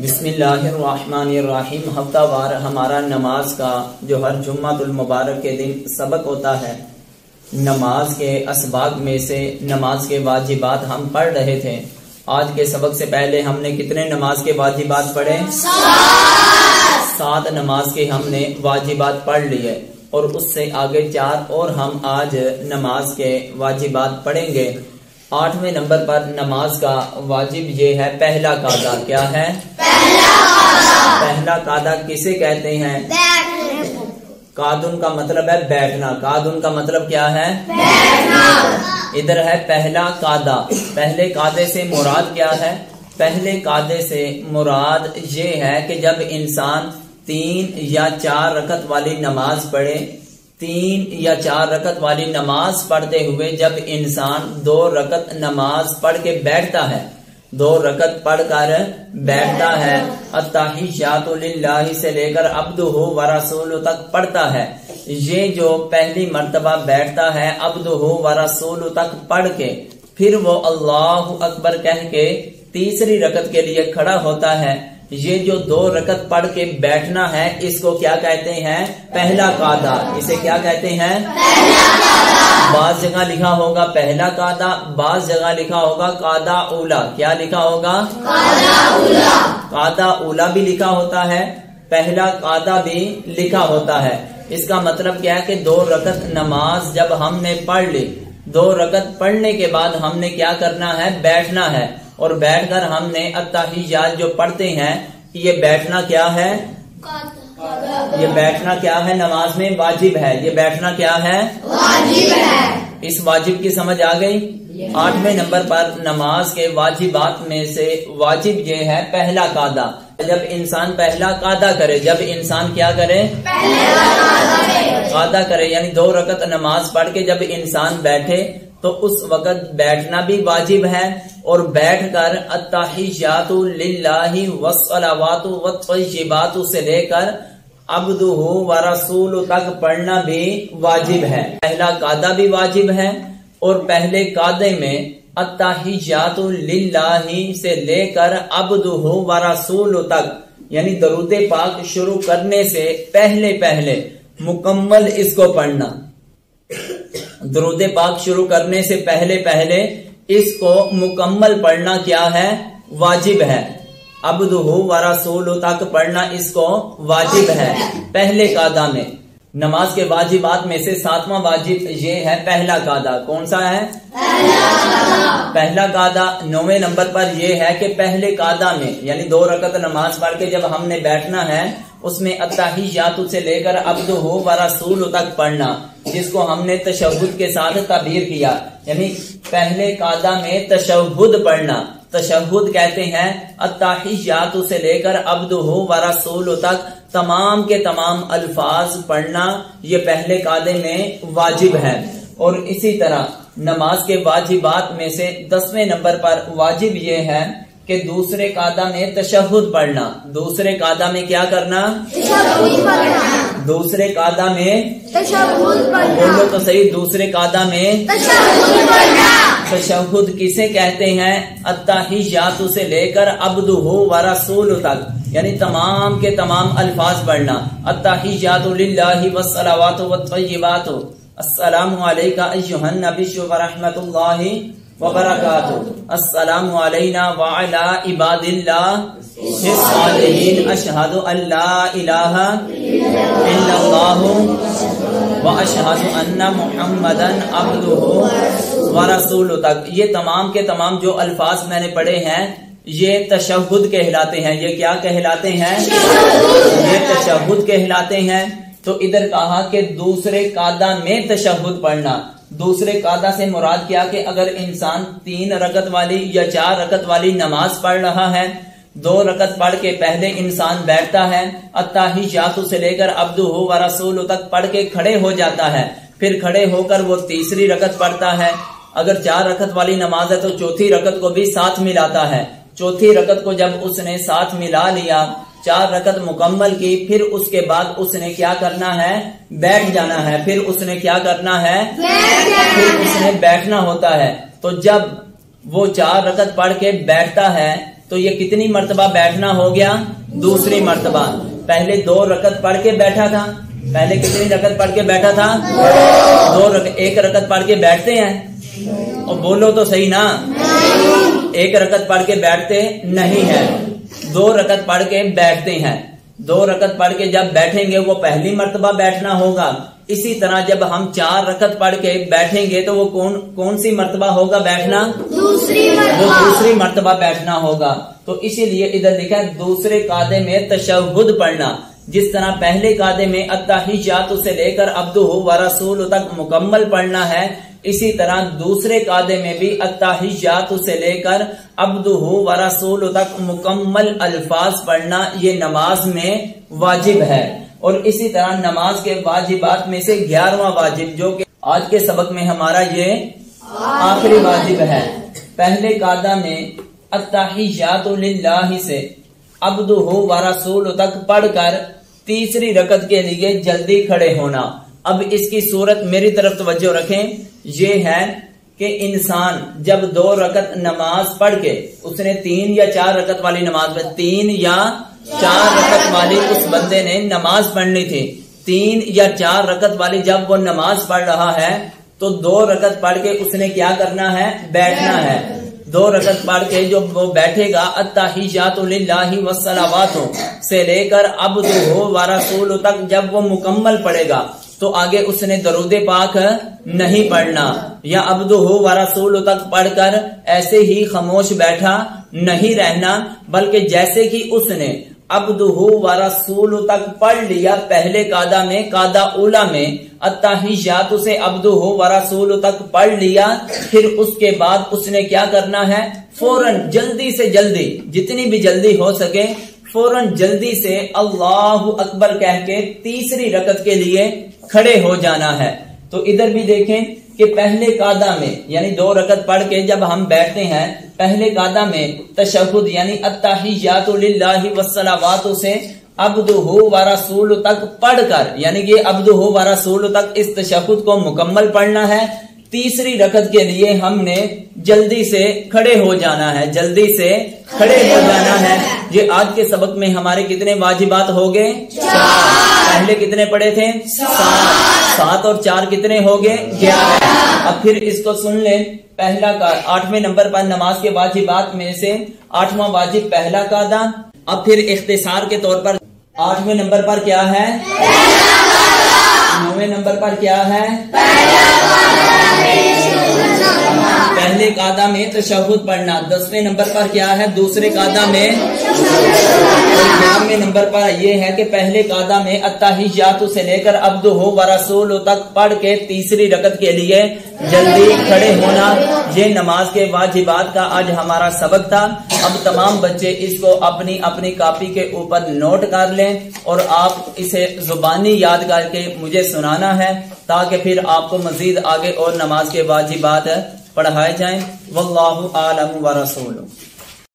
بسم اللہ الرحمن الرحیم۔ ہفتہ وار ہمارا نماز کا جو ہر جمعہ المبارک کے دن سبق ہوتا ہے، نماز کے اسباق میں سے نماز کے واجبات ہم پڑھ رہے تھے۔ آج کے سبق سے پہلے ہم نے کتنے نماز کے واجبات پڑھے؟ 7 نماز کے ہم نے واجبات پڑھ لیے، اور اس سے آگے 4 اور ہم آج نماز کے واجبات پڑھیں گے۔ 8ویں نمبر پر نماز کا واجب یہ ہے پہلا قاعدہ۔ کیا ہے؟ پہلا قاعدہ کسے کہتے ہیں؟ قادن کا مطلب ہے بیٹھنا۔ قادن کا مطلب کیا ہے؟ بیٹھنا۔ ادھر ہے پہلا قاعدہ۔ پہلے قاعدے سے مراد کیا ہے؟ پہلے قاعدے سے مراد یہ ہے کہ جب انسان 3 یا 4 رکعت والی نماز پڑھے، 3 یا 4 رکعت والی نماز پڑھتے ہوئے جب انسان 2 رکعت نماز پڑھ کے بیٹھتا ہے، 2 رکعت پڑھ کر بیٹھتا ہے، التحیات للہ سے لے کر عبدہ ورسولہ تک پڑھتا ہے، یہ جو پہلی مرتبہ بیٹھتا ہے عبدہ ورسولہ تک پڑھ کے پھر وہ اللہ اکبر کہہ کے تیسری رکعت کے لیے کھڑا ہوتا ہے، یہ جو 2 رکعت پڑھ کے بیٹھنا ہے اس کو کیا کہتے ہیں؟ پہلا قاعدہ۔ اسے کیا کہتے ہیں؟ بعض جگہ لکھا ہوگا پہلا قاعدہ، بعض جگہ لکھا ہوگا قاعدہ اولا۔ کیا لکھا ہوگا؟ قاعدہ اولا بھی لکھا ہوتا ہے، پہلا قاعدہ بھی لکھا ہوتا ہے۔ اس کا مطلب کیا ہے کہ 2 رکعت نماز جب ہم نے پڑھ لی، 2 رکعت پڑھنے کے بعد ہم نے کیا کرنا ہے؟ بیٹھنا ہے، اور بیٹھ کر ہم نے التحیات جو پڑھتے ہیں، یہ بیٹھنا کیا ہے؟ یہ بیٹھنا کیا ہے؟ نماز میں واجب ہے۔ یہ بیٹھنا کیا ہے؟ واجب ہے۔ اس واجب کی سمجھ آ گئی؟ 8ویں نمبر پر نماز کے واجبات میں سے واجب یہ ہے پہلا قاعدہ۔ جب انسان پہلا قاعدہ کرے، جب انسان کیا کرے؟ قاعدہ کرے، یعنی 2 رکعت نماز پڑھ کے جب انسان بیٹھے تو اس وقت بیٹھنا بھی واجب ہے، اور بیٹھ کر التحیات للہ والصلوات والطیبات سے لے کر عبدہ ورسولہ تک پڑھنا بھی واجب ہے۔ پہلا قاعدہ بھی واجب ہے، اور پہلے قاعدے میں التحیات للہ سے لے کر عبدہ ورسولہ تک، یعنی درود پاک شروع کرنے سے پہلے مکمل اس کو پڑھنا۔ درود پاک شروع کرنے سے پہلے اس کو مکمل پڑھنا کیا ہے؟ واجب ہے۔ عبدہ ورسولہ تک پڑھنا اس کو واجب ہے پہلے قاعدہ میں۔ نماز کے واجبات میں سے 7واں واجب یہ ہے پہلا قاعدہ۔ کون سا ہے؟ پہلا قاعدہ 9ویں نمبر پر یہ ہے کہ پہلے قاعدہ میں، یعنی 2 رکعت نماز پڑھ کے جب ہم نے بیٹھنا ہے، اس میں التحیات سے لے کر عبدہ ورسولہ تک پڑھنا، جس کو ہم نے تشہد کے ساتھ تعبیر کیا، یعنی پہلے قاعدہ میں تشہد پڑھنا۔ تشہد کہتے ہیں التحیات سے لے کر عبدہ ورسولہ تک تمام کے تمام الفاظ پڑھنا، یہ پہلے قاعدے میں واجب ہے۔ اور اسی طرح نماز کے واجبات میں سے 10ویں نمبر پر واجب یہ ہے کہ دوسرے قاعدہ میں تشہد پڑھنا۔ دوسرے قاعدہ میں کیا کرنا؟ دوسرے قاعدہ میں بولو تو صحیح، دوسرے قاعدہ میں تشہد کسے کہتے ہیں؟ التحیات سے لے کر عبدہ ورسولہ تک، یعنی تمام کے تمام الفاظ پڑھنا۔ التحیات للہ والصلوات والطیبات، السلام علیکہ ایھا النبی ورحمۃ اللہ وبرکاتہ، السلام علینا وعلی عباد اللہ الصالحین، اشہد ان لا الہ الا اللہ واشہد ان محمدا عبدہ ورسولہ تک۔ یہ تمام کے تمام جو الفاظ میں نے پڑھے ہیں یہ تشہد کہلاتے ہیں۔ یہ کیا کہلاتے ہیں؟ یہ تشہد کہلاتے ہیں۔ تو ادھر کہا کہ دوسرے قاعدہ میں تشہد پڑھنا۔ دوسرے قاعدہ سے مراد کیا کہ اگر انسان 3 رکعت والی یا 4 رکعت والی نماز پڑھ رہا ہے، 2 رکعت پڑھ کے پہلے انسان بیٹھتا ہے، التحیات سے لے کر عبدہ ورسولہ تک پڑھ کے کھڑے ہو جاتا ہے، پھر کھڑے ہو کر وہ تیسری رکعت پڑھتا ہے۔ اگر 4 رکعت والی نماز ہے تو چوتھی رکعت کو بھی ساتھ ملاتا ہے۔ چوتھی رکعت کو جب اس نے ساتھ ملا لیا، 4 رکعت مکمل کی، پھر اس کے بعد اس نے کیا کرنا ہے؟ بیٹھ جانا ہے۔ پھر اس نے کیا کرنا ہے؟ پھر اس نے بیٹھنا ہوتا ہے۔ تو جب وہ 4 رکعت پڑھ کے بیٹھتا ہے تو یہ کتنی مرتبہ بیٹھنا ہو گیا؟ دوسری مرتبہ. پہلے 2 رکعت پڑھ کے بیٹھا تھا. پہلے کتنی رکعت پڑھ کے بیٹھا تھا؟ 2 رکعت. 1 رکعت پڑھ کے بیٹھتے ہیں؟ اور بولو تو صحیح نا. 1 رکعت پڑھ کے بیٹھتے نہیں ہیں. 2 رکعت پڑھ کے بیٹھتے ہیں. 2 رکعت پڑھ کے جب بیٹھیں گے وہ پہلی مرتبہ بیٹھنا ہوگا. اسی طرح جب ہم 4 رکعت پڑھ کے بیٹھیں گے تو وہ کون سی مرتبہ ہوگا بیٹھنا؟ دوسری مرتبہ بیٹھنا ہوگا. تو اسی لیے ادھر لکھا ہے دوسرے قاعدے میں تشہد پڑھنا. جس طرح پہلے قاعدے میں التحیات سے لے کر عبدہ و رسول تک مکمل پڑھنا ہے، اسی طرح دوسرے قاعدے میں بھی التحیات سے لے کر عبدہ و رسول تک مکمل الفاظ پڑھنا یہ نماز میں واجب ہے. اور اسی طرح نماز کے واجبات میں سے 11واں واجب جو کہ آج کے سبق میں ہمارا یہ آخری واجب ہے. پہلے قاعدہ میں التحیات للہ سے عبدہ و رسول تک پڑھ کر تیسری رکعت کے لیے جلدی کھڑے ہونا. اب اس کی صورت میری طرف توجہ رکھیں. یہ ہے کہ انسان جب 2 رکعت نماز پڑھ کے اس نے 3 یا 4 رکعت والی نماز پڑھ 3 یا 4 رکعت والی اس بندے نے نماز پڑھنی تھی. 3 یا 4 رکعت والی جب وہ نماز پڑھ رہا ہے تو 2 رکعت پڑھ کے اس نے کیا کرنا ہے؟ بیٹھنا ہے. 2 رکعت پڑھ کے جو وہ بیٹھے گا التحیات للہ والصلوات سے لے کر عبدہ و رسول تک جب وہ مکمل پڑھے گا تو آگے اس نے درود پاک نہیں پڑھنا یا عبدہ و رسول تک پڑھ کر ایسے ہی خاموش بیٹھا نہیں رہنا، بلکہ جیسے کہ اس نے عبدہ و رسول تک پڑھ لیا پہلے قاعدہ میں، قاعدہ اولا میں التحیات سے عبدہ و رسول تک پڑھ لیا، پھر اس کے بعد اس نے کیا کرنا ہے؟ فوراً جلدی سے جلدی، جتنی بھی جلدی ہو سکے فوراً جلدی سے اللہ اکبر کہہ کے تیسری رکعت کے لیے کھڑے ہو جانا ہے. تو ادھر بھی دیکھیں کہ پہلے قاعدہ میں یعنی 2 رکعت پڑھ کے جب ہم بیٹھتے ہیں پہلے قاعدہ میں تشہد یعنی التحیات للہ والصلوات سے عبدہ و رسول تک پڑھ کر یعنی کہ عبدہ و رسول تک اس تشہد کو مکمل پڑھنا ہے. تیسری رکعت کے لیے ہم نے جلدی سے کھڑے ہو جانا ہے، جلدی سے کھڑے ہو جانا ہے. یہ آج کے سبق میں ہمارے کتنے واجبات ہو گئے؟ 4. پہلے کتنے پڑھے تھے؟ 7 اور 4 کتنے ہو گئے؟ 11. اب پھر اس کو سن لیں. پہلا 8ویں نمبر پر نماز کے واجبات میں سے 8واں واجب پہلا قاعدہ. اب پھر اختصار کے طور پر 8ویں نمبر پر کیا ہے؟ 9ویں نمبر پر کیا ہے؟ پہلے قاعدہ میں تشہد پڑھنا. 10ویں نمبر پر کیا ہے؟ دوسرے قاعدہ میں. 11ویں نمبر پر یہ ہے کہ پہلے قاعدہ میں التحیات سے لے کر عبدہ و رسول تک پڑھ کے تیسری رکعت کے لیے جلدی کھڑے ہونا. یہ نماز کے واجبات کا آج ہمارا سبق تھا. اب تمام بچے اس کو اپنی اپنی کاپی کے اوپر نوٹ کر لیں اور آپ اسے زبانی یاد کر کے مجھے سنانا ہے تاکہ پھر آپ کو مزید آگے اور نماز کے واجبات پڑھائے جائیں. واللہ اعلم ورسولہ.